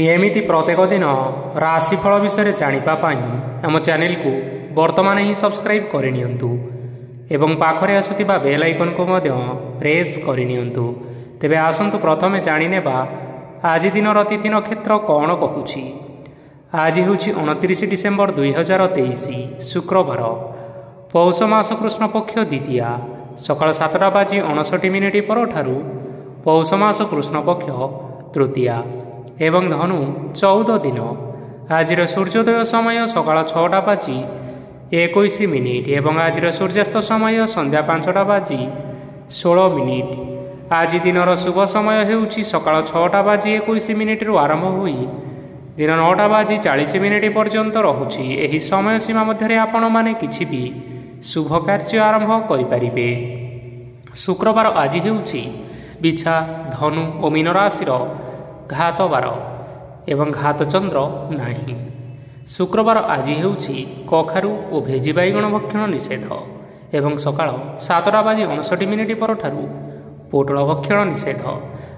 एमिति प्रत्येक दिन राशिफल विषय जानापी आम चैनल को वर्तमान ही सब्सक्राइब करनियंतु एवं पाखरे आसुथिबा बेल आइकन को मध्य प्रेस करनियंतु। तेबे आसंतु प्रथमे जानिनेबा आज दिनर तिथि नक्षत्र कौन कहूछि। आज हेउछि 29 डिसेम्बर 2023 शुक्रवार, पौष मास कृष्ण पक्ष द्वितीया सकाळ 7:59 परठारु पौष मास कृष्ण पक्ष तृतीया एवं धनु 14 दिन। आज सूर्योदय समय सकाळ 6:21 एवं आज सूर्यास्त समय संध्या 5:16। आज दिनर शुभ समय हेउछि सकाळ 6:21 आरंभ होई दिन 9:40 पर्यंत रहुछि। एही समय सीमा मध्य आपण माने किछि भी शुभ कार्य आरंभ करिपारिबे। शुक्रवार आज हेउछि बिछा, धनु और मीन राशिर घात बार एवं घात चंद्र नाही। शुक्रवार आज हेउछि कखारु और भेजी बैगण भक्षण निषेध एवं सकाळ 7:59 परठारु पोटल भक्षण निषेध।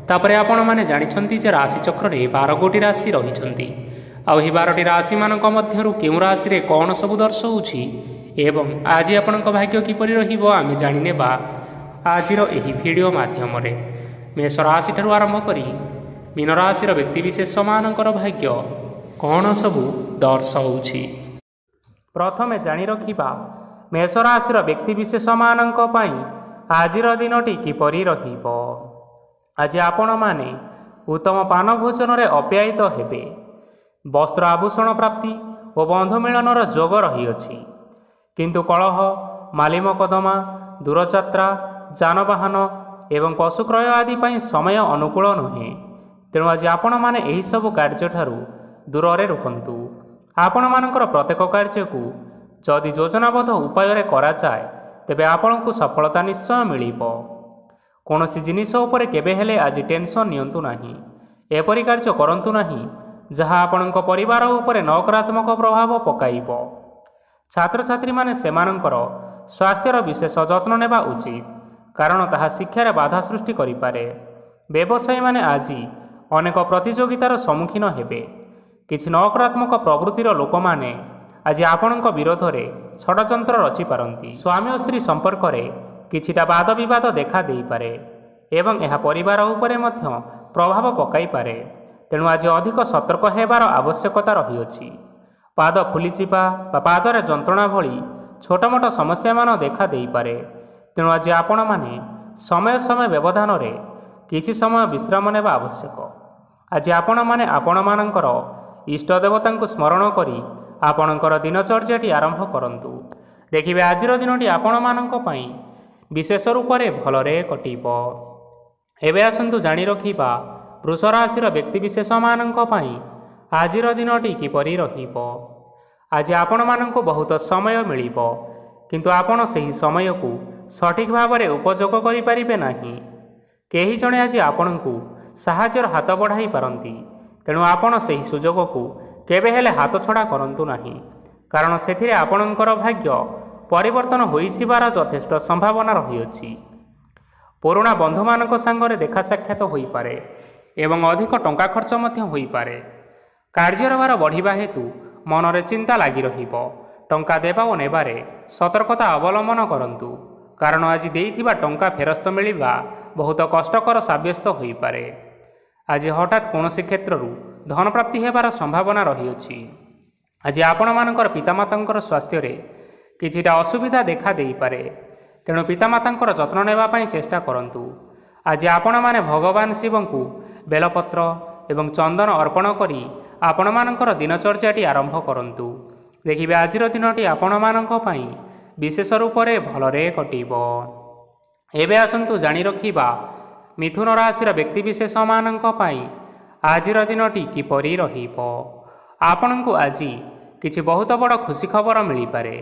तापरे आपण माने जानिछंती जे राशि चक्र रे 12 गोटी राशि रहिछंती। आ एही 12टी राशि मानक मध्यरु केउ राशि रे कोन सब दर्शाउछि एवं आज आपणक भाग्य किपरि रहिबो आमे जानिनेबा आजिर एही वीडियो माध्यम रे। मेष राशि ठारु आरंभ करी मीन राशिर व्यक्तिविशेष मानकर भाग्य कौन सबू दर्शाउछि। प्रथमे जानि रखिबा मेष राशिर व्यक्तिविशेष मानक पई आजिर दिनटी किपरि रहिबो। आज आपण माने उत्तम पान भोजन रे अप्यायित हेबे। वस्त्र आभूषण प्राप्ति और बंधु मिलनर जोग रहिअछि, किंतु कलह, माली मकदमा, दूरयात्रा, जानवाहन एवं पशु क्रय आदि पई समय अनुकूल नुहे। तेणु आज आपण माने एही सब कार्य ठारू दूर रुहंतु। आपण मानकर प्रत्येक कार्य को जदि योजनाबद्ध उपाय रे करा जाए तेबे आपनकु सफलता निश्चय मिलिबो। कोनोसी जिनिस उपरे केबे हेले आज टेंशन नियंतु नाही। एपरि कार्य करंतु नाही जहा आपनक परिवार उपरे नकारात्मक प्रभाव पकाइबो। छात्र छात्री माने सेमानकर स्वास्थ्यर विशेष जत्न नेबा उचित, कारण ताहा शिक्षार बाधा सृष्टि करिपारे। व्यवसायी माने आज अनेक प्रतियोगितार सम्मुखीन हेबे। किछि नकारात्मक प्रवृत्तिर लोक माने आज आपणक विरोध रे षडयंत्र रचि पारंती। स्वामी और स्त्री संपर्क रे किछिटा वाद विवाद देखा देई पारे एवं यह परिवार उपरे मध्य प्रभाव पकाई पारे। तेणु आज अधिक सतर्क हेबार आवश्यकता रहिअछि। पाद फुलिचिपा बा पादरे जंत्रणा भली छोट मोट समस्या मान देखा देई पारे। तेणु आज आपण माने समय समय व्यवधान रे किछि समय विश्राम नेबा आवश्यक। आज आपण माने आपण मानकर इष्ट देवता स्मरण करी आपणकर दिनचर्याटी आरंभ करंतु। देखिबे आजिर दिनटी आपण मानक पई विशेष रूप से भलरे कटिबो। एबे आसंतु जानि रखिबा वृष राशिर व्यक्तिविशेष मानक पई आजिर दिनटी किपरि रहिबो। आज आपण मानक बहुत समय मिलिबो, किंतु आपण सही समय को सठिक भाव में उपयोग करि परिबे नाही। केही जणे आज आपणकु साहाय्यर हाथ बढ़ाई पारंती। तेणु आपण सही सुजोग को केबे हेले हाथ छड़ा करंतु नाही, कारण सेथिरे आपणकर भाग्य परिवर्तन होइसिबार यथेष्ट संभावना रहिअछि। पुराणा बंधु मानक संगरे देखा साक्षात होई पारे एवं अधिक टंका खर्च मध्य होई पारे। कार्यर भार बढ़िबा हेतु मनरे चिंता लागि रहिबो। टंका देबा ओ नेबारे सतर्कता अवलंबन करंतु, कारण आज देइथिबा टंका फेरस्त मिलिबा बहुत कष्टकर साब्यस्त होई पारे। आज हठात कौनसी क्षेत्रु धन प्राप्ति हेबार संभावना रहिअछि। आज आपण मानकर पितामातांकर स्वास्थ्य रे किछिटा असुविधा देखा देई पारे। तेणु पितामातांकर जत्न नेबा पई चेष्टा करंतु। आज आपण माने भगवान शिव को बेलपत्र एवं चंदन अर्पण करी आपण मानकर दिनचर्याटी आरंभ करंतु। देखिबे आजिर दिनटी आपण मानक पई विशेष रूप से भलरे कटिबो। एबे आसंतु जानि रखिबा मिथुन राशिर व्यक्तिविशेष मानक पई आजिर दिनटी किपरि रहिबो। आपणकु आज किछि बहुत बड़ खुशी खबर मिली पारे।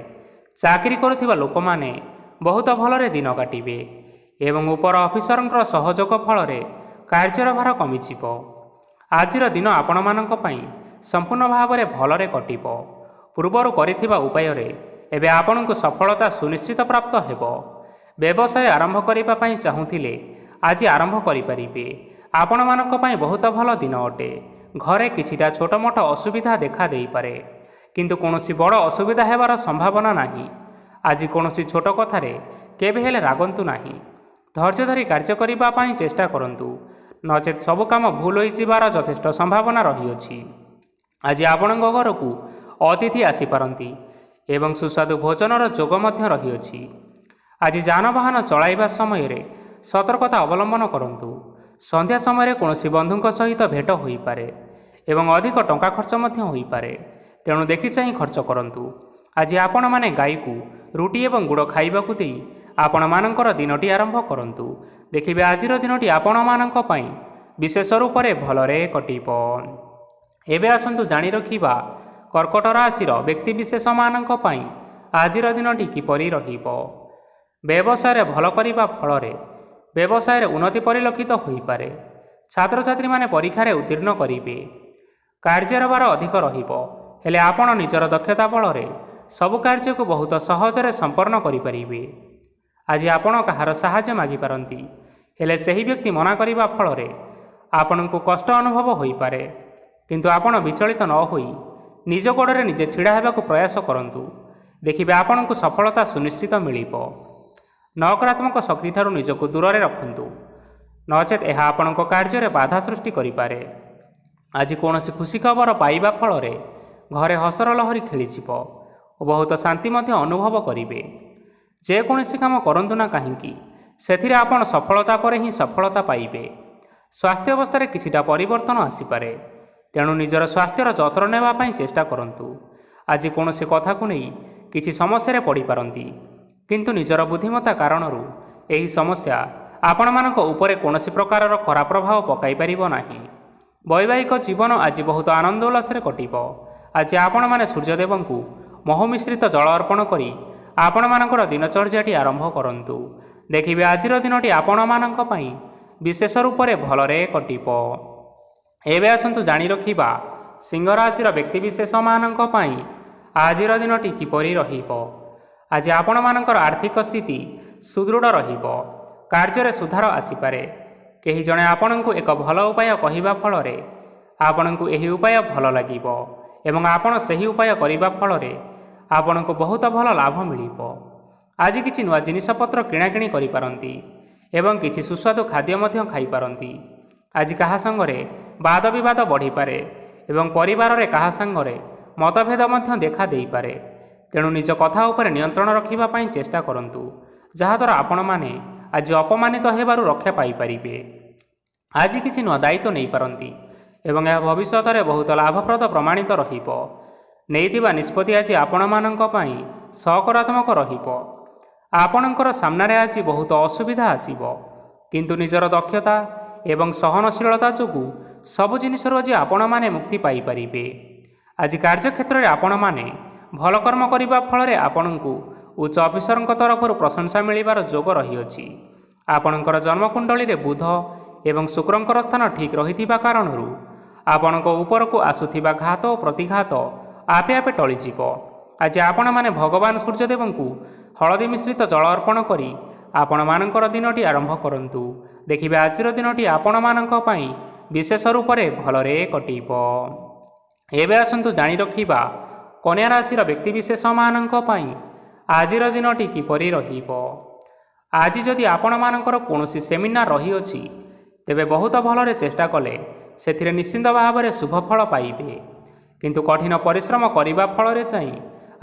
चाकरी करुथिबा लोक माने बहुत भलरे दिन काटिबे एवं उपर अफिसरंकर सहयोग फल रे कार्यर भार कमिजिबो। आजिर दिन आपण मानक पई संपूर्ण भाव में भलरे कटिबो। पूर्वरु करिथिबा उपाय रे एबे आपणकु सफलता सुनिश्चित प्राप्त हेबो। व्यवसाय आरंभ करिबा पई चाहुथिले आज आरंभ करि परिबे। आपण मानक पई बहुत भल दिन अटे। ଘରେ କିଛିଟା ଛୋଟମୋଟ ଅସୁବିଧା ଦେଖା ଦେଇପାରେ, କିନ୍ତୁ କୌଣସି ବଡ଼ ଅସୁବିଧା ହେବାର ସମ୍ଭାବନା ନାହିଁ। ଆଜି କୌଣସି ଛୋଟ କଥାରେ କେବେ ହେଲେ ରାଗନ୍ତୁ ନାହିଁ। ଧୈର୍ଯ୍ୟ ଧରି କାର୍ଯ୍ୟ କରିବା ପାଇଁ ଚେଷ୍ଟା କରନ୍ତୁ, ନଚେତ୍ ସବୁ କାମ ଭୁଲ ହୋଇଯିବାର ଯଥେଷ୍ଟ ସମ୍ଭାବନା ରହିଅଛି। ଆଜି ଆପଣଙ୍କ ଘରକୁ ଅତିଥି ଆସିପାରନ୍ତି ଏବଂ ସୁସ୍ୱାଦୁ ଭୋଜନର ଯୋଗ ମଧ୍ୟ ରହିଅଛି। ଆଜି ଯାନବାହନ ଚଳାଇବା ସମୟରେ ସତର୍କତା ଅବଲମ୍ବନ କରନ୍ତୁ। ସନ୍ଧ୍ୟା ସମୟରେ କୌଣସି ବନ୍ଧୁଙ୍କ ସହିତ ଭେଟ ହୋଇପାରେ ଏବଂ ଅଧିକ ଟଙ୍କା ଖର୍ଚ୍ଚ ମଧ୍ୟ ହୋଇପାରେ, ତେଣୁ ଦେଖିଚାହିଁ ଖର୍ଚ୍ଚ କରନ୍ତୁ। ଆଜି ଆପଣମାନେ ଗାଈକୁ ରୁଟି ଏବଂ ଗୁଡ଼ ଖାଇବାକୁ ଦେଇ ଆପଣମାନଙ୍କର ଦିନଟି ଆରମ୍ଭ କରନ୍ତୁ। ଦେଖିବେ ଆଜିର ଦିନଟି ଆପଣମାନଙ୍କ ପାଇଁ ବିଶେଷ ରୂପରେ ଭଲରେ କଟିବ। ଏବେ ଆସନ୍ତୁ ଜାଣି ରଖିବା କର୍କଟ ରାଶିର ବ୍ୟକ୍ତିବିଶେଷମାନଙ୍କ ପାଇଁ ଆଜିର ଦିନଟି କିପରି ରହିବ। ବ୍ୟବସାୟରେ ଭଲ କରିବା ଫଳରେ ବ୍ୟବସାୟରେ ଉନ୍ନତି ପରିଲକ୍ଷିତ ହୋଇପାରେ। ଛାତ୍ରଛାତ୍ରୀମାନେ ପରୀକ୍ଷାରେ ଉତ୍ତୀର୍ଣ୍ଣ କରିବେ। କାର୍ଯ୍ୟର ଭାର ଅଧିକ ରହିବ, ହେଲେ ଆପଣ ନିଜର ଦକ୍ଷତା ବଳରେ ସବୁ କାର୍ଯ୍ୟକୁ ବହୁତ ସହଜରେ ସମ୍ପନ୍ନ କରିପାରିବେ। ଆଜି ଆପଣ କାହାର ସାହାଯ୍ୟ ମାଗିପାରନ୍ତି, ହେଲେ ସେହି ବ୍ୟକ୍ତି ମନା କରିବା ଫଳରେ ଆପଣଙ୍କୁ କଷ୍ଟ ଅନୁଭବ ହୋଇପାରେ, କିନ୍ତୁ ଆପଣ ବିଚଳିତ ନ ହୋଇ ନିଜ ଗୋଡ଼ରେ ନିଜେ ଛିଡ଼ା ହେବାକୁ ପ୍ରୟାସ କରନ୍ତୁ। ଦେଖିବେ ଆପଣଙ୍କୁ ସଫଳତା ସୁନିଶ୍ଚିତ ମିଳିବ। ନକାରାତ୍ମକ ଶକ୍ତିଠାରୁ ନିଜକୁ ଦୂରରେ ରଖନ୍ତୁ, ନଚେତ୍ ଏହା ଆପଣଙ୍କ କାର୍ଯ୍ୟରେ ବାଧା ସୃଷ୍ଟି କରିପାରେ। ଆଜି କୌଣସି ଖୁସି ଖବର ପାଇବା ଫଳରେ ଘରେ ହସର ଲହରୀ ଖେଳିଯିବ ଓ ବହୁତ ଶାନ୍ତି ମଧ୍ୟ ଅନୁଭବ କରିବେ। ଯେକୌଣସି କାମ କରନ୍ତୁ ନା କାହିଁକି, ସେଥିରେ ଆପଣ ସଫଳତା ପରେ ହିଁ ସଫଳତା ପାଇବେ। ସ୍ୱାସ୍ଥ୍ୟ ଅବସ୍ଥାରେ କିଛିଟା ପରିବର୍ତ୍ତନ ଆସିପାରେ, ତେଣୁ ନିଜର ସ୍ୱାସ୍ଥ୍ୟର ଯତ୍ନ ନେବା ପାଇଁ ଚେଷ୍ଟା କରନ୍ତୁ। ଆଜି କୌଣସି କଥାକୁ ନେଇ କିଛି ସମସ୍ୟାରେ ପଡ଼ିପାରନ୍ତି, କିନ୍ତୁ ନିଜର ବୁଦ୍ଧିମତ୍ତା କାରଣରୁ ଏହି ସମସ୍ୟା ଆପଣମାନଙ୍କ ଉପରେ କୌଣସି ପ୍ରକାରର ଖରାପ ପ୍ରଭାବ ପକାଇ ପାରିବ ନାହିଁ। ବୈବାହିକ ଜୀବନ ଆଜି ବହୁତ ଆନନ୍ଦ ଉଲ୍ଲାସରେ କଟିବ। ଆଜି ଆପଣମାନେ ସୂର୍ଯ୍ୟଦେବଙ୍କୁ ମହୁ ମିଶ୍ରିତ ଜଳ ଅର୍ପଣ କରି ଆପଣମାନଙ୍କର ଦିନଚର୍ଯ୍ୟାଟି ଆରମ୍ଭ କରନ୍ତୁ। ଦେଖିବେ ଆଜିର ଦିନଟି ଆପଣମାନଙ୍କ ପାଇଁ ବିଶେଷ ରୂପରେ ଭଲରେ କଟିବ। ଏବେ ଆସନ୍ତୁ ଜାଣି ରଖିବା ସିଂହ ରାଶିର ବ୍ୟକ୍ତିବିଶେଷମାନଙ୍କ ପାଇଁ ଆଜିର ଦିନଟି କିପରି ରହିବ। ଆଜି ଆପଣମାନଙ୍କର ଆର୍ଥିକ ସ୍ଥିତି ସୁଦୃଢ଼ ରହିବ। କାର୍ଯ୍ୟରେ ସୁଧାର ଆସିପାରେ। କେହି ଜଣେ ଆପଣଙ୍କୁ ଏକ ଭଲ ଉପାୟ କହିବା ଫଳରେ ଆପଣଙ୍କୁ ଏହି ଉପାୟ ଭଲ ଲାଗିବ ଏବଂ ଆପଣ ସେହି ଉପାୟ କରିବା ଫଳରେ ଆପଣଙ୍କୁ ବହୁତ ଭଲ ଲାଭ ମିଳିବ। ଆଜି କିଛି ନୂଆ ଜିନିଷପତ୍ର କିଣାକିଣି କରିପାରନ୍ତି ଏବଂ କିଛି ସୁସ୍ୱାଦୁ ଖାଦ୍ୟ ମଧ୍ୟ ଖାଇପାରନ୍ତି। ଆଜି କାହା ସାଙ୍ଗରେ ବାଦ ବିବାଦ ବଢ଼ିପାରେ ଏବଂ ପରିବାରରେ କାହା ସାଙ୍ଗରେ ମତଭେଦ ମଧ୍ୟ ଦେଖା ଦେଇପାରେ, ତେଣୁ ନିଜ କଥା ଉପରେ ନିୟନ୍ତ୍ରଣ ରଖିବା ପାଇଁ ଚେଷ୍ଟା କରନ୍ତୁ, ଯାହାଦ୍ୱାରା ଆପଣମାନେ ଆଜି ଅପମାନିତ ହେବାରୁ ରକ୍ଷା ପାଇପାରିବେ। ଆଜି କିଛି ନୂଆ ଦାୟିତ୍ୱ ନେଇପାରନ୍ତି ଏବଂ ଏହା ଭବିଷ୍ୟତରେ ବହୁତ ଲାଭପ୍ରଦ ପ୍ରମାଣିତ ରହିବ। ନେଇଥିବା ନିଷ୍ପତ୍ତି ଆଜି ଆପଣମାନଙ୍କ ପାଇଁ ସକାରାତ୍ମକ ରହିବ। ଆପଣଙ୍କର ସାମ୍ନାରେ ଆଜି ବହୁତ ଅସୁବିଧା ଆସିବ, କିନ୍ତୁ ନିଜର ଦକ୍ଷତା ଏବଂ ସହନଶୀଳତା ଯୋଗୁଁ ସବୁ ଜିନିଷରୁ ଆଜି ଆପଣମାନେ ମୁକ୍ତି ପାଇପାରିବେ। ଆଜି କାର୍ଯ୍ୟକ୍ଷେତ୍ରରେ ଆପଣମାନେ ଭଲ କର୍ମ କରିବା ଫଳରେ ଆପଣଙ୍କୁ ଉଚ୍ଚ ଅଫିସରଙ୍କ ତରଫରୁ ପ୍ରଶଂସା ମିଳିବାର ଯୋଗ ରହିଅଛି। ଆପଣଙ୍କର ଜନ୍ମକୁଣ୍ଡଳୀରେ ବୁଧ ଏବଂ ଶୁକ୍ରଙ୍କର ସ୍ଥାନ ଠିକ୍ ରହିଥିବା କାରଣରୁ ଆପଣଙ୍କ ଉପରକୁ ଆସୁଥିବା ଘାତ ଓ ପ୍ରତିଘାତ ଆପେ ଆପେ ଟଳିଯିବ। ଆଜି ଆପଣମାନେ ଭଗବାନ ସୂର୍ଯ୍ୟଦେବଙ୍କୁ ହଳଦୀ ମିଶ୍ରିତ ଜଳ ଅର୍ପଣ କରି ଆପଣମାନଙ୍କର ଦିନଟି ଆରମ୍ଭ କରନ୍ତୁ। ଦେଖିବେ ଆଜିର ଦିନଟି ଆପଣମାନଙ୍କ ପାଇଁ ବିଶେଷ ରୂପରେ ଭଲରେ କଟିବ। ଏବେ ଆସନ୍ତୁ ଜାଣି ରଖିବା କନ୍ୟା ରାଶିର ବ୍ୟକ୍ତିବିଶେଷମାନଙ୍କ ପାଇଁ ଆଜିର ଦିନଟି କିପରି ରହିବ। ଆଜି ଯଦି ଆପଣମାନଙ୍କର କୌଣସି ସେମିନାର ରହିଅଛି, ତେବେ ବହୁତ ଭଲରେ ଚେଷ୍ଟା କଲେ ସେଥିରେ ନିଶ୍ଚିନ୍ତ ଭାବରେ ଶୁଭ ଫଳ ପାଇବେ, କିନ୍ତୁ କଠିନ ପରିଶ୍ରମ କରିବା ଫଳରେ ଯାଇ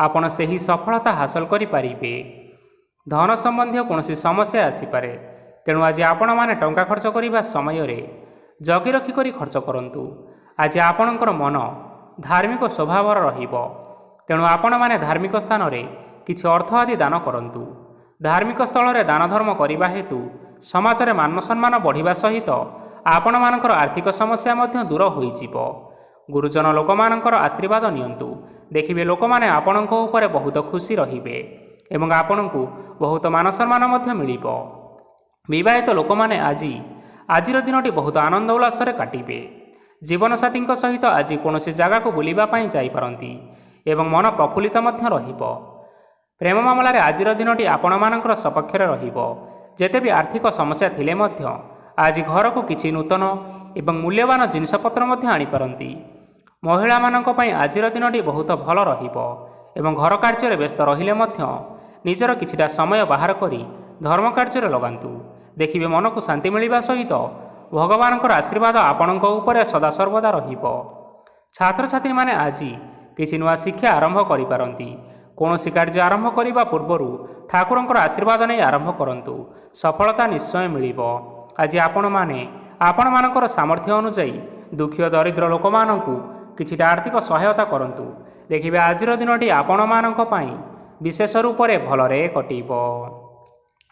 ଆପଣ ସେହି ସଫଳତା ହାସଲ କରିପାରିବେ। ଧନ ସମ୍ବନ୍ଧୀୟ କୌଣସି ସମସ୍ୟା ଆସିପାରେ, ତେଣୁ ଆଜି ଆପଣମାନେ ଟଙ୍କା ଖର୍ଚ୍ଚ କରିବା ସମୟରେ ଜଗି ରଖି କରି ଖର୍ଚ୍ଚ କରନ୍ତୁ। ଆଜି ଆପଣଙ୍କର ମନ ଧାର୍ମିକ ସ୍ୱଭାବର ରହିବ, ତେଣୁ ଆପଣମାନେ ଧାର୍ମିକ ସ୍ଥାନରେ କିଛି ଅର୍ଥ ଆଦି ଦାନ କରନ୍ତୁ। ଧାର୍ମିକ ସ୍ଥଳରେ ଦାନ ଧର୍ମ କରିବା ହେତୁ ସମାଜରେ ମାନ ସମ୍ମାନ ବଢ଼ିବା ସହିତ ଆପଣମାନଙ୍କର ଆର୍ଥିକ ସମସ୍ୟା ମଧ୍ୟ ଦୂର ହୋଇଯିବ। ଗୁରୁଜନ ଲୋକମାନଙ୍କର ଆଶୀର୍ବାଦ ନିଅନ୍ତୁ। ଦେଖିବେ ଲୋକମାନେ ଆପଣଙ୍କ ଉପରେ ବହୁତ ଖୁସି ରହିବେ ଏବଂ ଆପଣଙ୍କୁ ବହୁତ ମାନ ସମ୍ମାନ ମଧ୍ୟ ମିଳିବ। ବିବାହିତ ଲୋକମାନେ ଆଜିର ଦିନଟି ବହୁତ ଆନନ୍ଦ ଉଲ୍ଲାସରେ କାଟିବେ। ଜୀବନସାଥୀଙ୍କ ସହିତ ଆଜି କୌଣସି ଜାଗାକୁ ବୁଲିବା ପାଇଁ ଯାଇପାରନ୍ତି ଏବଂ ମନ ପ୍ରଫୁଲ୍ଲିତ ମଧ୍ୟ ରହିବ। ପ୍ରେମ ମାମଲାରେ ଆଜିର ଦିନଟି ଆପଣମାନଙ୍କର ସପକ୍ଷରେ ରହିବ। ଯେତେ ବି ଆର୍ଥିକ ସମସ୍ୟା ଥିଲେ ମଧ୍ୟ ଆଜି ଘରକୁ କିଛି ନୂତନ ଏବଂ ମୂଲ୍ୟବାନ ଜିନିଷପତ୍ର ମଧ୍ୟ ଆଣିପାରନ୍ତି। ମହିଳାମାନଙ୍କ ପାଇଁ ଆଜିର ଦିନଟି ବହୁତ ଭଲ ରହିବ ଏବଂ ଘର କାର୍ଯ୍ୟରେ ବ୍ୟସ୍ତ ରହିଲେ ମଧ୍ୟ ନିଜର କିଛିଟା ସମୟ ବାହାର କରି ଧର୍ମ କାର୍ଯ୍ୟରେ ଲଗାନ୍ତୁ। ଦେଖିବେ ମନକୁ ଶାନ୍ତି ମିଳିବା ସହିତ ଭଗବାନଙ୍କର ଆଶୀର୍ବାଦ ଆପଣଙ୍କ ଉପରେ ସଦାସର୍ବଦା ରହିବ। ଛାତ୍ରଛାତ୍ରୀମାନେ ଆଜି କିଛି ନୂଆ ଶିକ୍ଷା ଆରମ୍ଭ କରିପାରନ୍ତି। କୌଣସି କାର୍ଯ୍ୟ ଆରମ୍ଭ କରିବା ପୂର୍ବରୁ ଠାକୁରଙ୍କର ଆଶୀର୍ବାଦ ନେଇ ଆରମ୍ଭ କରନ୍ତୁ। ସଫଳତା ନିଶ୍ଚୟ ମିଳିବ। ଆଜି ଆପଣମାନେ ଆପଣମାନଙ୍କର ସାମର୍ଥ୍ୟ ଅନୁଯାୟୀ ଦୁଃଖୀ ଓ ଦରିଦ୍ର ଲୋକମାନଙ୍କୁ କିଛିଟା ଆର୍ଥିକ ସହାୟତା କରନ୍ତୁ। ଦେଖିବେ ଆଜିର ଦିନଟି ଆପଣମାନଙ୍କ ପାଇଁ ବିଶେଷ ରୂପରେ ଭଲରେ କଟିବ।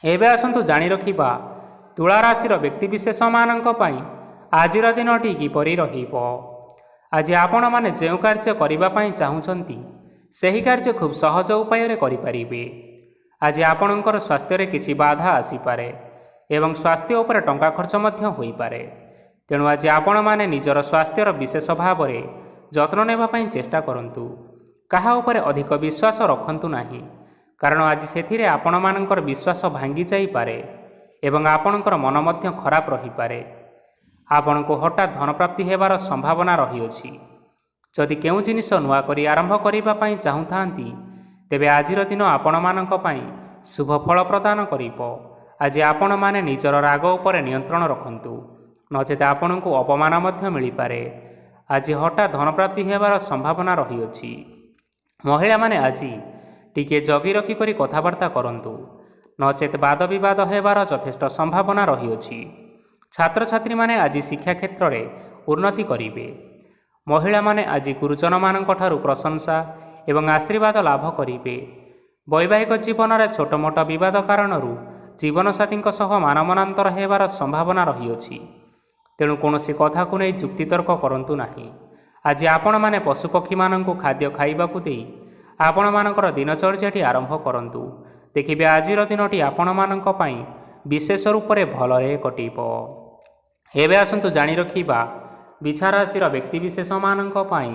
ଏବେ ଆସନ୍ତୁ ଜାଣି ରଖିବା ତୁଳା ରାଶିର ବ୍ୟକ୍ତିବିଶେଷମାନଙ୍କ ପାଇଁ ଆଜିର ଦିନଟି କିପରି ରହିବ। ଆଜି ଆପଣମାନେ ଯେଉଁ କାର୍ଯ୍ୟ କରିବା ପାଇଁ ଚାହୁଁଛନ୍ତି ସେହି କାର୍ଯ୍ୟ ଖୁବ୍ ସହଜ ଉପାୟରେ କରିପାରିବେ। ଆଜି ଆପଣଙ୍କର ସ୍ୱାସ୍ଥ୍ୟରେ କିଛି ବାଧା ଆସିପାରେ ଏବଂ ସ୍ୱାସ୍ଥ୍ୟ ଉପରେ ଟଙ୍କା ଖର୍ଚ୍ଚ ମଧ୍ୟ ହୋଇପାରେ। ତେଣୁ ଆଜି ଆପଣମାନେ ନିଜର ସ୍ୱାସ୍ଥ୍ୟର ବିଶେଷ ଭାବରେ ଯତ୍ନ ନେବା ପାଇଁ ଚେଷ୍ଟା କରନ୍ତୁ। କାହା ଉପରେ ଅଧିକ ବିଶ୍ୱାସ ରଖନ୍ତୁ ନାହିଁ, କାରଣ ଆଜି ସେଥିରେ ଆପଣମାନଙ୍କର ବିଶ୍ୱାସ ଭାଙ୍ଗି ଯାଇପାରେ ଏବଂ ଆପଣଙ୍କର ମନ ମଧ୍ୟ ଖରାପ ରହିପାରେ। ଆପଣଙ୍କୁ ହଠାତ୍ ଧନପ୍ରାପ୍ତି ହେବାର ସମ୍ଭାବନା ରହିଅଛି। ଯଦି କେଉଁ ଜିନିଷ ନୂଆ କରି ଆରମ୍ଭ କରିବା ପାଇଁ ଚାହୁଁଥାନ୍ତି ତେବେ ଆଜିର ଦିନ ଆପଣମାନଙ୍କ ପାଇଁ ଶୁଭ ଫଳ ପ୍ରଦାନ କରିବ। ଆଜି ଆପଣମାନେ ନିଜର ରାଗ ଉପରେ ନିୟନ୍ତ୍ରଣ ରଖନ୍ତୁ, ନଚେତ ଆପଣଙ୍କୁ ଅପମାନ ମଧ୍ୟ ମିଳିପାରେ। ଆଜି ହଠାତ୍ ଧନପ୍ରାପ୍ତି ହେବାର ସମ୍ଭାବନା ରହିଅଛି। ମହିଳାମାନେ ଆଜି ଟିକିଏ ଜଗି ରଖିକରି କଥାବାର୍ତ୍ତା କରନ୍ତୁ, ନଚେତ ବାଦ ବିବାଦ ହେବାର ଯଥେଷ୍ଟ ସମ୍ଭାବନା ରହିଅଛି। ଛାତ୍ରଛାତ୍ରୀମାନେ ଆଜି ଶିକ୍ଷା କ୍ଷେତ୍ରରେ ଉନ୍ନତି କରିବେ। ମହିଳାମାନେ ଆଜି ଗୁରୁଜନମାନଙ୍କ ଠାରୁ ପ୍ରଶଂସା ଏବଂ ଆଶୀର୍ବାଦ ଲାଭ କରିବେ। ବୈବାହିକ ଜୀବନରେ ଛୋଟ ମୋଟ ବିବାଦ କାରଣରୁ ଜୀବନସାଥୀଙ୍କ ସହ ମାନମନାନ୍ତର ହେବାର ସମ୍ଭାବନା ରହିଅଛି। ତେଣୁ କୌଣସି କଥାକୁ ନେଇ ଯୁକ୍ତିତର୍କ କରନ୍ତୁ ନାହିଁ। ଆଜି ଆପଣମାନେ ପଶୁପକ୍ଷୀମାନଙ୍କୁ ଖାଦ୍ୟ ଖାଇବାକୁ ଦେଇ ଆପଣମାନଙ୍କର ଦିନଚର୍ଯ୍ୟାଟି ଆରମ୍ଭ କରନ୍ତୁ। ଦେଖିବେ ଆଜିର ଦିନଟି ଆପଣମାନଙ୍କ ପାଇଁ ବିଶେଷ ରୂପରେ ଭଲରେ କଟିବ। ଏବେ ଆସନ୍ତୁ ଜାଣି ରଖିବା ବିଛା ରାଶିର ବ୍ୟକ୍ତିବିଶେଷମାନଙ୍କ ପାଇଁ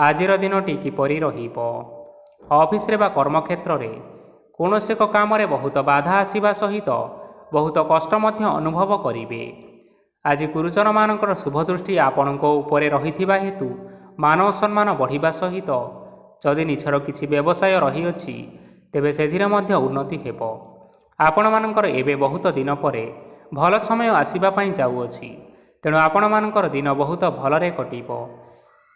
ଆଜିର ଦିନଟି କିପରି ରହିବ। ଅଫିସରେ ବା କର୍ମକ୍ଷେତ୍ରରେ କୌଣସି ଏକ କାମରେ ବହୁତ ବାଧା ଆସିବା ସହିତ ବହୁତ କଷ୍ଟ ମଧ୍ୟ ଅନୁଭବ କରିବେ। ଆଜି ଗୁରୁଜନମାନଙ୍କର ଶୁଭଦୃଷ୍ଟି ଆପଣଙ୍କ ଉପରେ ରହିଥିବା ହେତୁ ମାନ ଓ ସମ୍ମାନ ବଢ଼ିବା ସହିତ ଯଦି ନିଜର କିଛି ବ୍ୟବସାୟ ରହିଅଛି ତେବେ ସେଥିରେ ମଧ୍ୟ ଉନ୍ନତି ହେବ। ଆପଣମାନଙ୍କର ଏବେ ବହୁତ ଦିନ ପରେ ଭଲ ସମୟ ଆସିବା ପାଇଁ ଯାଉଅଛି। ତେଣୁ ଆପଣମାନଙ୍କର ଦିନ ବହୁତ ଭଲରେ କଟିବ।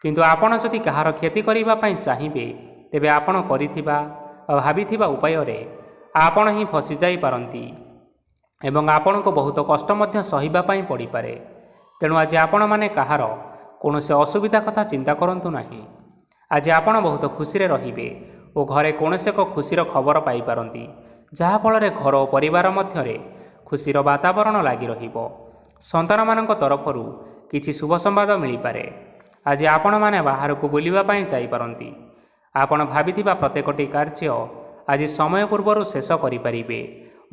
କିନ୍ତୁ ଆପଣ ଯଦି କାହାର କ୍ଷତି କରିବା ପାଇଁ ଚାହିଁବେ ତେବେ ଆପଣ କରିଥିବା ବା ଭାବିଥିବା ଉପାୟରେ ଆପଣ ହିଁ ଫସିଯାଇପାରନ୍ତି ଏବଂ ଆପଣଙ୍କୁ ବହୁତ କଷ୍ଟ ମଧ୍ୟ ସହିବା ପାଇଁ ପଡ଼ିପାରେ। ତେଣୁ ଆଜି ଆପଣମାନେ କାହାର କୌଣସି ଅସୁବିଧା କଥା ଚିନ୍ତା କରନ୍ତୁ ନାହିଁ। ଆଜି ଆପଣ ବହୁତ ଖୁସିରେ ରହିବେ ଓ ଘରେ କୌଣସି ଏକ ଖୁସିର ଖବର ପାଇପାରନ୍ତି, ଯାହାଫଳରେ ଘର ଓ ପରିବାର ମଧ୍ୟରେ ଖୁସିର ବାତାବରଣ ଲାଗି ରହିବ। ସନ୍ତାନମାନଙ୍କ ତରଫରୁ କିଛି ଶୁଭ ସମ୍ବାଦ ମିଳିପାରେ। ଆଜି ଆପଣମାନେ ବାହାରକୁ ବୁଲିବା ପାଇଁ ଯାଇପାରନ୍ତି। ଆପଣ ଭାବିଥିବା ପ୍ରତ୍ୟେକଟି କାର୍ଯ୍ୟ ଆଜି ସମୟ ପୂର୍ବରୁ ଶେଷ କରିପାରିବେ।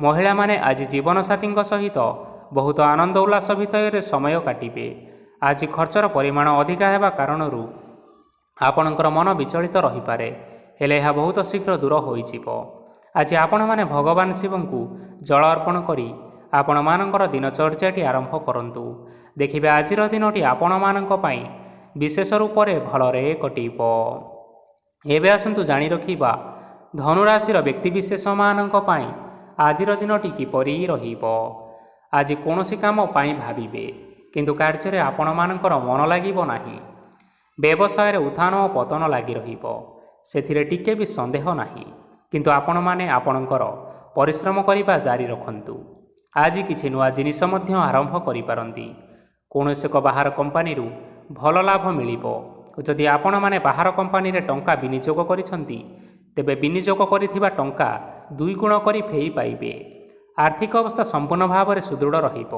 ମହିଳାମାନେ ଆଜି ଜୀବନସାଥୀଙ୍କ ସହିତ ବହୁତ ଆନନ୍ଦ ଉଲ୍ଲାସ ଭିତରେ ସମୟ କାଟିବେ। ଆଜି ଖର୍ଚ୍ଚର ପରିମାଣ ଅଧିକା ହେବା କାରଣରୁ ଆପଣଙ୍କର ମନ ବିଚଳିତ ରହିପାରେ, ହେଲେ ଏହା ବହୁତ ଶୀଘ୍ର ଦୂର ହୋଇଯିବ। ଆଜି ଆପଣମାନେ ଭଗବାନ ଶିବଙ୍କୁ ଜଳ ଅର୍ପଣ କରି ଆପଣମାନଙ୍କର ଦିନଚର୍ଯ୍ୟାଟି ଆରମ୍ଭ କରନ୍ତୁ। ଦେଖିବେ ଆଜିର ଦିନଟି ଆପଣମାନଙ୍କ ପାଇଁ ବିଶେଷ ରୂପରେ ଭଲରେ କଟିବ। ଏବେ ଆସନ୍ତୁ ଜାଣି ରଖିବା ଧନୁରାଶିର ବ୍ୟକ୍ତିବିଶେଷମାନଙ୍କ ପାଇଁ ଆଜିର ଦିନଟି କିପରି ରହିବ। ଆଜି କୌଣସି କାମ ପାଇଁ ଭାବିବେ, କିନ୍ତୁ କାର୍ଯ୍ୟରେ ଆପଣମାନଙ୍କର ମନ ଲାଗିବ ନାହିଁ। ବ୍ୟବସାୟରେ ଉତ୍ଥାନ ଓ ପତନ ଲାଗି ରହିବ, ସେଥିରେ ଟିକେ ବି ସନ୍ଦେହ ନାହିଁ। କିନ୍ତୁ ଆପଣମାନେ ଆପଣଙ୍କର ପରିଶ୍ରମ କରିବା ଜାରି ରଖନ୍ତୁ। ଆଜି କିଛି ନୂଆ ଜିନିଷ ମଧ୍ୟ ଆରମ୍ଭ କରିପାରନ୍ତି। କୌଣସି ଏକ ବାହାର କମ୍ପାନୀରୁ ଭଲ ଲାଭ ମିଳିବ। ଯଦି ଆପଣମାନେ ବାହାର କମ୍ପାନୀରେ ଟଙ୍କା ବିନିଯୋଗ କରିଛନ୍ତି ତେବେ ବିନିଯୋଗ କରିଥିବା ଟଙ୍କା 2 ଗୁଣ କରି ଫେରି ପାଇବେ। ଆର୍ଥିକ ଅବସ୍ଥା ସମ୍ପୂର୍ଣ୍ଣ ଭାବରେ ସୁଦୃଢ଼ ରହିବ।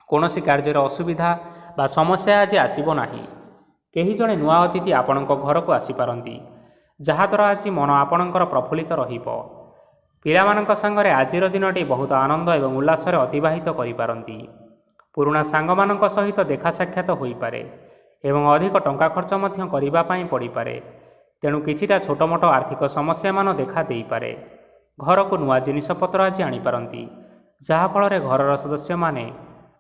କୌଣସି କାର୍ଯ୍ୟରେ ଅସୁବିଧା ବା ସମସ୍ୟା ଆଜି ଆସିବ ନାହିଁ। କେହି ଜଣେ ନୂଆ ଅତିଥି ଆପଣଙ୍କ ଘରକୁ ଆସିପାରନ୍ତି, ଯାହାଦ୍ୱାରା ଆଜି ମନ ଆପଣଙ୍କର ପ୍ରଫୁଲ୍ଲିତ ରହିବ। ପିଲାମାନଙ୍କ ସାଙ୍ଗରେ ଆଜିର ଦିନଟି ବହୁତ ଆନନ୍ଦ ଏବଂ ଉଲ୍ଲାସରେ ଅତିବାହିତ କରିପାରନ୍ତି। ପୁରୁଣା ସାଙ୍ଗମାନଙ୍କ ସହିତ ଦେଖା ସାକ୍ଷାତ ହୋଇପାରେ ଏବଂ ଅଧିକ ଟଙ୍କା ଖର୍ଚ୍ଚ ମଧ୍ୟ କରିବା ପାଇଁ ପଡ଼ିପାରେ। ତେଣୁ କିଛିଟା ଛୋଟମୋଟ ଆର୍ଥିକ ସମସ୍ୟାମାନ ଦେଖା ଦେଇପାରେ। ଘରକୁ ନୂଆ ଜିନିଷପତ୍ର ଆଜି ଆଣିପାରନ୍ତି, ଯାହାଫଳରେ ଘରର ସଦସ୍ୟମାନେ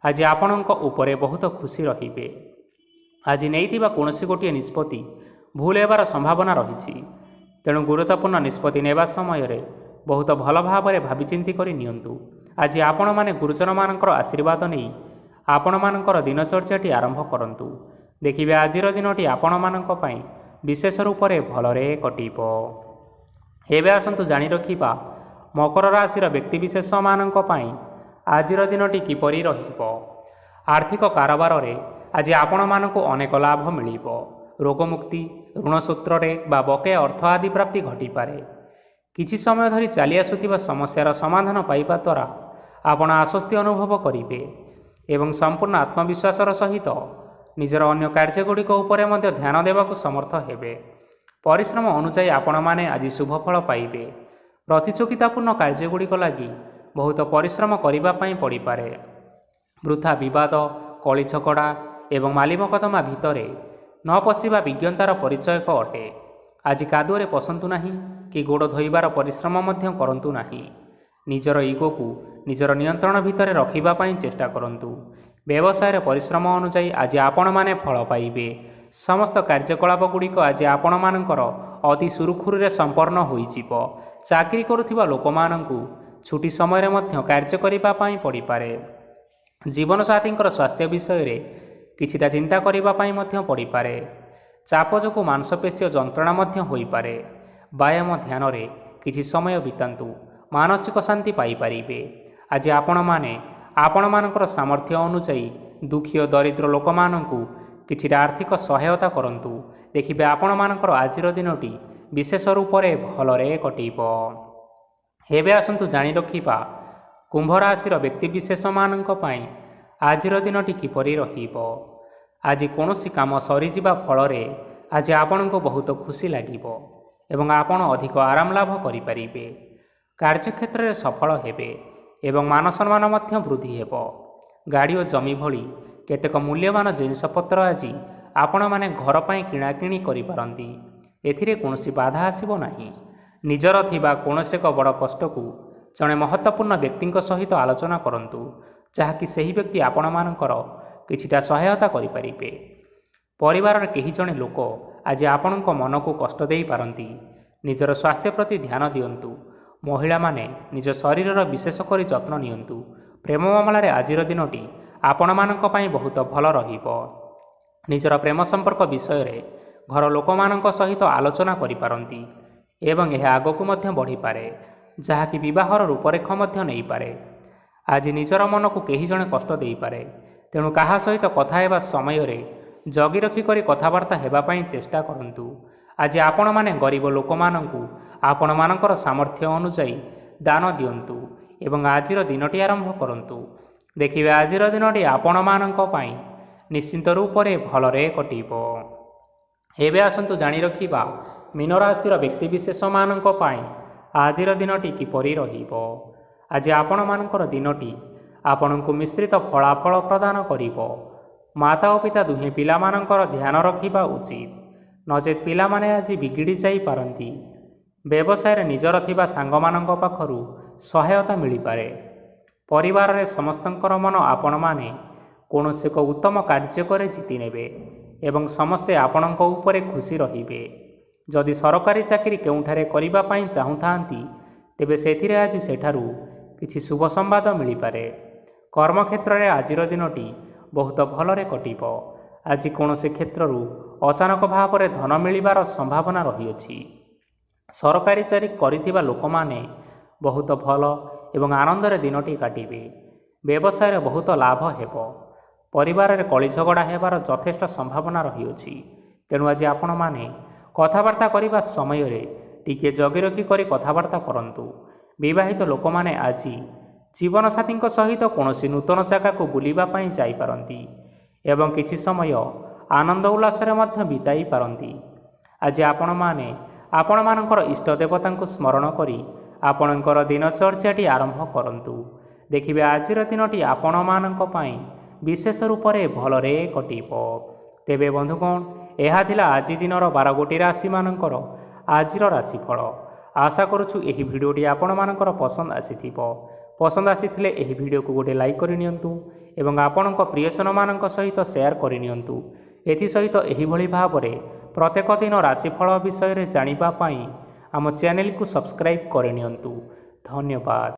ଆଜି ଆପଣଙ୍କ ଉପରେ ବହୁତ ଖୁସି ରହିବେ। ଆଜି ନେଇଥିବା କୌଣସି ଗୋଟିଏ ନିଷ୍ପତ୍ତି ଭୁଲ ହେବାର ସମ୍ଭାବନା ରହିଛି। ତେଣୁ ଗୁରୁତ୍ୱପୂର୍ଣ୍ଣ ନିଷ୍ପତ୍ତି ନେବା ସମୟରେ ବହୁତ ଭଲ ଭାବରେ ଭାବିଚିନ୍ତି କରି ନିଅନ୍ତୁ। ଆଜି ଆପଣମାନେ ଗୁରୁଜନମାନଙ୍କର ଆଶୀର୍ବାଦ ନେଇ ଆପଣମାନଙ୍କର ଦିନଚର୍ଯ୍ୟାଟି ଆରମ୍ଭ କରନ୍ତୁ। ଦେଖିବେ ଆଜିର ଦିନଟି ଆପଣମାନଙ୍କ ପାଇଁ ବିଶେଷ ରୂପରେ ଭଲରେ କଟିବ। ଏବେ ଆସନ୍ତୁ ଜାଣି ରଖିବା ମକର ରାଶିର ବ୍ୟକ୍ତିବିଶେଷମାନଙ୍କ ପାଇଁ ଆଜିର ଦିନଟି କିପରି ରହିବ। ଆର୍ଥିକ କାରବାରରେ ଆଜି ଆପଣମାନଙ୍କୁ ଅନେକ ଲାଭ ମିଳିବ। ରୋଗମୁକ୍ତି, ଋଣ ସୂତ୍ରରେ ବା ବକେୟା ଅର୍ଥ ଆଦି ପ୍ରାପ୍ତି ଘଟିପାରେ। କିଛି ସମୟ ଧରି ଚାଲି ଆସୁଥିବା ସମସ୍ୟାର ସମାଧାନ ପାଇବା ଦ୍ୱାରା ଆପଣ ଆଶ୍ୱସ୍ତି ଅନୁଭବ କରିବେ ଏବଂ ସମ୍ପୂର୍ଣ୍ଣ ଆତ୍ମବିଶ୍ୱାସର ସହିତ ନିଜର ଅନ୍ୟ କାର୍ଯ୍ୟଗୁଡ଼ିକ ଉପରେ ମଧ୍ୟ ଧ୍ୟାନ ଦେବାକୁ ସମର୍ଥ ହେବେ। ପରିଶ୍ରମ ଅନୁଯାୟୀ ଆପଣମାନେ ଆଜି ଶୁଭଫଳ ପାଇବେ। ପ୍ରତିଯୋଗିତାପୂର୍ଣ୍ଣ କାର୍ଯ୍ୟଗୁଡ଼ିକ ଲାଗି ବହୁତ ପରିଶ୍ରମ କରିବା ପାଇଁ ପଡ଼ିପାରେ। ବୃଥା ବିବାଦ, କଳି ଝଗଡ଼ା ଏବଂ ମାଲିମକଦ୍ଦମା ଭିତରେ ନ ପଶିବା ବିଜ୍ଞତାର ପରିଚୟକ ଅଟେ। ଆଜି କାଦୁଅରେ ପଶନ୍ତୁ ନାହିଁ କି ଗୋଡ଼ ଧୋଇବାର ପରିଶ୍ରମ ମଧ୍ୟ କରନ୍ତୁ ନାହିଁ। ନିଜର ଇଗୋକୁ ନିଜର ନିୟନ୍ତ୍ରଣ ଭିତରେ ରଖିବା ପାଇଁ ଚେଷ୍ଟା କରନ୍ତୁ। ବ୍ୟବସାୟରେ ପରିଶ୍ରମ ଅନୁଯାୟୀ ଆଜି ଆପଣମାନେ ଫଳ ପାଇବେ। ସମସ୍ତ କାର୍ଯ୍ୟକଳାପଗୁଡ଼ିକ ଆଜି ଆପଣମାନଙ୍କର ଅତି ସୁରୁଖୁରୁରେ ସମ୍ପନ୍ନ ହୋଇଯିବ। ଚାକିରି କରୁଥିବା ଲୋକମାନଙ୍କୁ ଛୁଟି ସମୟରେ ମଧ୍ୟ କାର୍ଯ୍ୟ କରିବା ପାଇଁ ପଡ଼ିପାରେ। ଜୀବନସାଥୀଙ୍କର ସ୍ୱାସ୍ଥ୍ୟ ବିଷୟରେ କିଛିଟା ଚିନ୍ତା କରିବା ପାଇଁ ମଧ୍ୟ ପଡ଼ିପାରେ। ଚାପ ଯୋଗୁଁ ମାଂସପେଶୀୟ ଯନ୍ତ୍ରଣା ମଧ୍ୟ ହୋଇପାରେ। ବ୍ୟାୟାମ ଧ୍ୟାନରେ କିଛି ସମୟ ବିତାନ୍ତୁ, ମାନସିକ ଶାନ୍ତି ପାଇପାରିବେ। ଆଜି ଆପଣମାନେ ଆପଣମାନଙ୍କର ସାମର୍ଥ୍ୟ ଅନୁଯାୟୀ ଦୁଃଖୀ ଓ ଦରିଦ୍ର ଲୋକମାନଙ୍କୁ କିଛିଟା ଆର୍ଥିକ ସହାୟତା କରନ୍ତୁ। ଦେଖିବେ ଆପଣମାନଙ୍କର ଆଜିର ଦିନଟି ବିଶେଷ ରୂପରେ ଭଲରେ କଟିବ। ଏବେ ଆସନ୍ତୁ ଜାଣି ରଖିବା କୁମ୍ଭ ରାଶିର ବ୍ୟକ୍ତିବିଶେଷମାନଙ୍କ ପାଇଁ ଆଜିର ଦିନଟି କିପରି ରହିବ। ଆଜି କୌଣସି କାମ ସରିଯିବା ଫଳରେ ଆଜି ଆପଣଙ୍କୁ ବହୁତ ଖୁସି ଲାଗିବ ଏବଂ ଆପଣ ଅଧିକ ଆରାମ ଲାଭ କରିପାରିବେ। କାର୍ଯ୍ୟକ୍ଷେତ୍ରରେ ସଫଳ ହେବେ ଏବଂ ମାନସମ୍ମାନ ମଧ୍ୟ ବୃଦ୍ଧି ହେବ। ଗାଡ଼ି ଓ ଜମି ଭଳି କେତେକ ମୂଲ୍ୟବାନ ଜିନିଷପତ୍ର ଆଜି ଆପଣମାନେ ଘର ପାଇଁ କିଣାକିଣି କରିପାରନ୍ତି। ଏଥିରେ କୌଣସି ବାଧା ଆସିବ ନାହିଁ। ନିଜର ଥିବା କୌଣସି ଏକ ବଡ଼ କଷ୍ଟକୁ ଜଣେ ମହତ୍ତ୍ୱପୂର୍ଣ୍ଣ ବ୍ୟକ୍ତିଙ୍କ ସହିତ ଆଲୋଚନା କରନ୍ତୁ, ଯାହାକି ସେହି ବ୍ୟକ୍ତି ଆପଣମାନଙ୍କର କିଛିଟା ସହାୟତା କରିପାରିବେ। ପରିବାରର କେହି ଜଣେ ଲୋକ ଆଜି ଆପଣଙ୍କ ମନକୁ କଷ୍ଟ ଦେଇପାରନ୍ତି। ନିଜର ସ୍ୱାସ୍ଥ୍ୟ ପ୍ରତି ଧ୍ୟାନ ଦିଅନ୍ତୁ। ମହିଳାମାନେ ନିଜ ଶରୀରର ବିଶେଷ କରି ଯତ୍ନ ନିଅନ୍ତୁ। ପ୍ରେମ ମାମଲାରେ ଆଜିର ଦିନଟି ଆପଣମାନଙ୍କ ପାଇଁ ବହୁତ ଭଲ ରହିବ। ନିଜର ପ୍ରେମ ସମ୍ପର୍କ ବିଷୟରେ ଘର ଲୋକମାନଙ୍କ ସହିତ ଆଲୋଚନା କରିପାରନ୍ତି ଏବଂ ଏହା ଆଗକୁ ମଧ୍ୟ ବଢ଼ିପାରେ, ଯାହାକି ବିବାହର ରୂପରେଖ ମଧ୍ୟ ନେଇପାରେ। ଆଜି ନିଜର ମନକୁ କେହି ଜଣେ କଷ୍ଟ ଦେଇପାରେ, ତେଣୁ କାହା ସହିତ କଥା ହେବା ସମୟରେ ଜଗି ରଖି କରି କଥାବାର୍ତ୍ତା ହେବା ପାଇଁ ଚେଷ୍ଟା କରନ୍ତୁ। ଆଜି ଆପଣମାନେ ଗରିବ ଲୋକମାନଙ୍କୁ ଆପଣମାନଙ୍କର ସାମର୍ଥ୍ୟ ଅନୁଯାୟୀ ଦାନ ଦିଅନ୍ତୁ ଏବଂ ଆଜିର ଦିନଟି ଆରମ୍ଭ କରନ୍ତୁ। ଦେଖିବେ ଆଜିର ଦିନଟି ଆପଣମାନଙ୍କ ପାଇଁ ନିଶ୍ଚିନ୍ତ ରୂପରେ ଭଲରେ କଟିବ। ଏବେ ଆସନ୍ତୁ ଜାଣି ରଖିବା ମୀନ ରାଶିର ବ୍ୟକ୍ତିବିଶେଷମାନଙ୍କ ପାଇଁ ଆଜିର ଦିନଟି କିପରି ରହିବ। ଆଜି ଆପଣମାନଙ୍କର ଦିନଟି ଆପଣଙ୍କୁ ମିଶ୍ରିତ ଫଳାଫଳ ପ୍ରଦାନ କରିବ। ମାତା ଓ ପିତା ଦୁହେଁ ପିଲାମାନଙ୍କର ଧ୍ୟାନ ରଖିବା ଉଚିତ, ନଚେତ୍ ପିଲାମାନେ ଆଜି ବିଗିଡ଼ି ଯାଇପାରନ୍ତି। ବ୍ୟବସାୟରେ ନିଜର ଥିବା ସାଙ୍ଗମାନଙ୍କ ପାଖରୁ ସହାୟତା ମିଳିପାରେ। ପରିବାରରେ ସମସ୍ତଙ୍କର ମନ ଆପଣମାନେ କୌଣସି ଏକ ଉତ୍ତମ କାର୍ଯ୍ୟ କରି ଜିତି ନେବେ ଏବଂ ସମସ୍ତେ ଆପଣଙ୍କ ଉପରେ ଖୁସି ରହିବେ। ଯଦି ସରକାରୀ ଚାକିରି କେଉଁଠାରେ କରିବା ପାଇଁ ଚାହୁଁଥାନ୍ତି, ତେବେ ସେଥିରେ ଆଜି ସେଠାରୁ କିଛି ଶୁଭ ସମ୍ବାଦ ମିଳିପାରେ। କର୍ମକ୍ଷେତ୍ରରେ ଆଜିର ଦିନଟି ବହୁତ ଭଲରେ କଟିବ। ଆଜି କୌଣସି କ୍ଷେତ୍ରରୁ ଅଚାନକ ଭାବରେ ଧନ ମିଳିବାର ସମ୍ଭାବନା ରହିଅଛି। ସରକାରୀ ଚାକିରି କରିଥିବା ଲୋକମାନେ ବହୁତ ଭଲ ଏବଂ ଆନନ୍ଦରେ ଦିନଟି କାଟିବେ। ବ୍ୟବସାୟରେ ବହୁତ ଲାଭ ହେବ। ପରିବାରରେ କଳି ଝଗଡ଼ା ହେବାର ଯଥେଷ୍ଟ ସମ୍ଭାବନା ରହିଅଛି। ତେଣୁ ଆଜି ଆପଣମାନେ କଥାବାର୍ତ୍ତା କରିବା ସମୟରେ ଟିକିଏ ଜଗି ରଖି କରି କଥାବାର୍ତ୍ତା କରନ୍ତୁ। ବିବାହିତ ଲୋକମାନେ ଆଜି ଜୀବନସାଥୀଙ୍କ ସହିତ କୌଣସି ନୂତନ ଜାଗାକୁ ବୁଲିବା ପାଇଁ ଯାଇପାରନ୍ତି ଏବଂ କିଛି ସମୟ ଆନନ୍ଦ ଉଲ୍ଲାସରେ ମଧ୍ୟ ବିତାଇ ପାରନ୍ତି। ଆଜି ଆପଣମାନେ ଆପଣମାନଙ୍କର ଇଷ୍ଟ ଦେବତାଙ୍କୁ ସ୍ମରଣ କରି ଆପଣଙ୍କର ଦିନଚର୍ଯ୍ୟାଟି ଆରମ୍ଭ କରନ୍ତୁ। ଦେଖିବେ ଆଜିର ଦିନଟି ଆପଣମାନଙ୍କ ପାଇଁ ବିଶେଷ ରୂପରେ ଭଲରେ କଟିବ। ତେବେ ବନ୍ଧୁଗଣ, ଏହା ଥିଲା ଆଜି ଦିନର 12ଗୋଟି ରାଶିମାନଙ୍କର ଆଜିର ରାଶିଫଳ। ଆଶା କରୁଛୁ ଏହି ଭିଡ଼ିଓଟି ଆପଣମାନଙ୍କର ପସନ୍ଦ ଆସିଥିବ। पसंद आसीथिले एही वीडियो को गोटे लाइक करनियंतु एवं आपणक प्रियजन मानक सहित शेयर करनियंतु। एथि सहित एही भली भाबरे प्रत्येक दिन राशिफल विषय रे जानिबा पई आम चैनल को सब्सक्राइब करनियंतु। धन्यवाद।